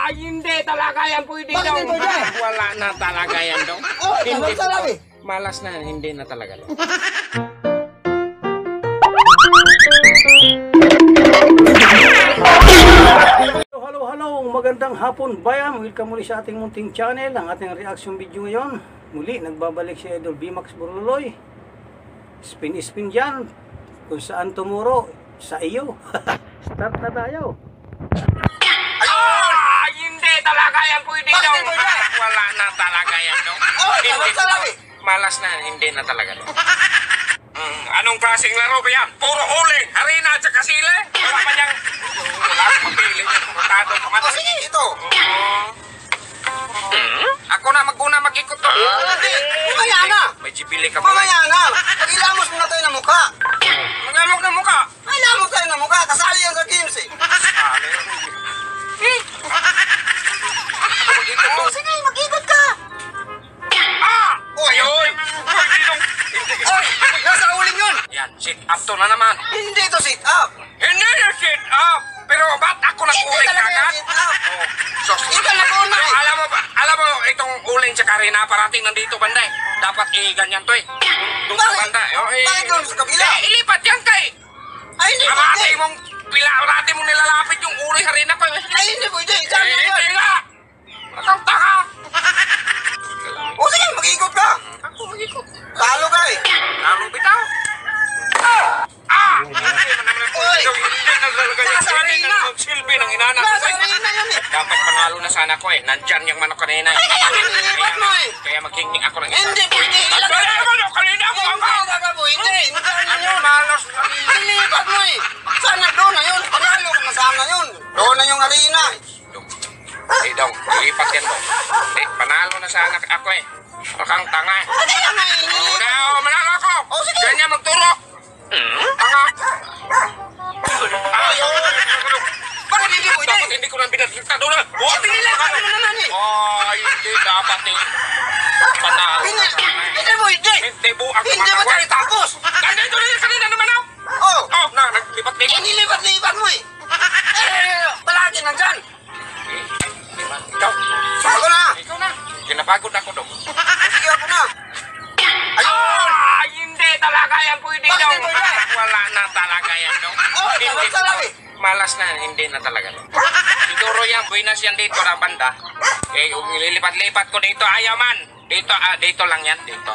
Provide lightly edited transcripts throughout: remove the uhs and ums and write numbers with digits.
Hindi talaga yan pwede Bakit daw. hindi pwede? Wala na talaga yan daw. Oh, Hindi ano talaga eh? Malas na, hindi na talaga daw. Hello, magandang hapon bayan. Welcome muli sa ating munting channel. Ang ating reaction video ngayon, muli nagbabalik si Idol Bimax Borloloy. Spin dyan, kung saan tumuro, sa iyo. Start na tayo. Hindi talaga yan pwede Bakit daw. hindi pwede? Wala na talaga yan daw. Oh, ano talaga eh? Malas na, hindi na talaga daw. Anong klaseng laro ba yan? Puro huling, harina at saka sile. Wala pa niyang... Wala akong mapili. Matado ka man. Oh, sige, ito. Ako na mag-ikot to. Hindi, mamaya na. May jibili ka ba? Mamaya na. Pag-ilamos muna tayo ng mukha. Magamok na mukha. Ay, ilamos tayo ng mukha. Kasali yan sa games eh. Oh, sige, mag-ikot ka. Oh, ayun. Oy, nasa uling yun. Yan, sit up to na naman. Hindi ito sit up. Hindi na sit up. Pero ba't ako Hindi nag-uling talaga agad? sit up. Sos, Ikaw nag-una eh. alam mo, itong uling sa karina parating nandito banda eh. Dapat ganyan to eh. Doon sa Bakit? banda. Bakit doon sa kabila? Ilipat yan kay. Ay, hindi Amate pwede. mong pilawrate mong nilalapit yung uling harina pa. Ay, hindi pwede. Diyan mo Hindi yun. nga. Matang taka. O sige, mag-ikot ka. Ako mag-ikot. Talo ka eh. Lalo bitaw. Hindi man naman ako. Oy! Hindi na talaga yan. Nasa arena. Silbi ng inana. Nasa arena yun eh. Dapat panalo na sana ko eh. Nandyan yung manok kanina eh. Nilipat mo eh. Kaya maghinging ako ng isa. Hindi pwede. Nandyan yung manok kanina mo ang Hindi talaga pwede. Hindi yun. malos. Nilipat mo eh. Sana doon na yun. Panalo ka na sana yun. Doon na yung arena. Hindi daw. Ilipat yan daw. Hindi. Panalo na sana ako eh. Akang tanga eh. Hindi na nga eh. Una, manalo ako. Oh, sige. Ganyan magturo. Tanga. Bakit hindi pwede? Dapat hindi ko lang pinagkita doon. Oh, pinilakan mo na naman eh. Ay, hindi dapat eh. Panalo. Hindi pwede. Hindi po ako Hindi ba tayo tapos? Nandito na yung kanina naman ako. Oh. Oh, naglipat-lipat. Nilipat-lipat mo eh. Palagi nandyan. Ikaw. Ako na. Ikaw na. Kinapagod ako daw. Sige ako na. Hindi talaga yan pwede Bakit daw. hindi pwede? Wala na talaga yan daw. Oh, ano talaga eh? Malas na, hindi na talaga daw. Siguro yan, buinas yan dito na banda. Eh, lilipat-lipat ko dito, ayaw man. Dito, dito lang yan, dito.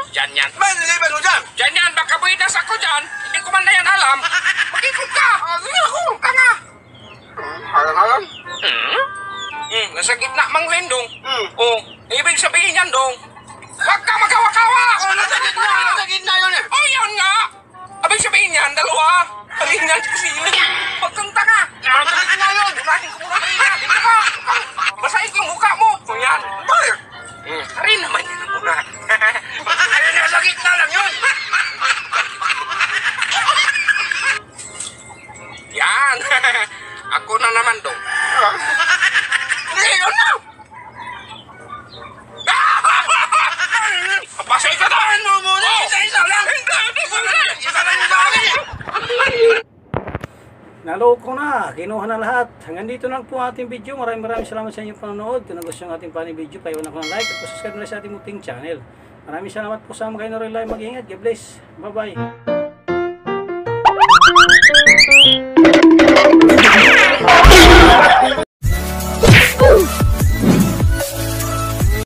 Diyan yan. Ba, nilipat mo dyan? Diyan yan, baka buinas ako dyan. Hindi ko man na yan alam. Mag-ikot ka. Sige ako, tanga. Alam. Nasa gitna mang lindong. Hmm. Oh, ibig sabihin yan dong. Huwag ka magawa-kawa. Oh, nasa gitna yun eh. Oh, yan nga. Ibig sabihin yan, dalawa. Halina sa sila. Huwag kang tanga. Nasa gitna yun. Unahin ko muna kanina. Dito ka. Basahin ko yung mukha mo. O yan. Bakit? Harin naman yan ang muna. Ayun, nasa gitna lang yun. Yan. Ako na naman dong. Ngayon na. Pasay ka tahan mo muna. Isa lang. Hindi ko na. Isa lang yung bagay. Naloko na, kinuha na lahat. Hanggang dito na lang po ang ating video. Maraming salamat sa inyong panonood. Kung nagustuhan ng ating paning video, paiwan ako ng like at subscribe na sa ating munting channel. Maraming salamat po sa mga kayo na rin live. Mag-ingat. God bless. Bye-bye.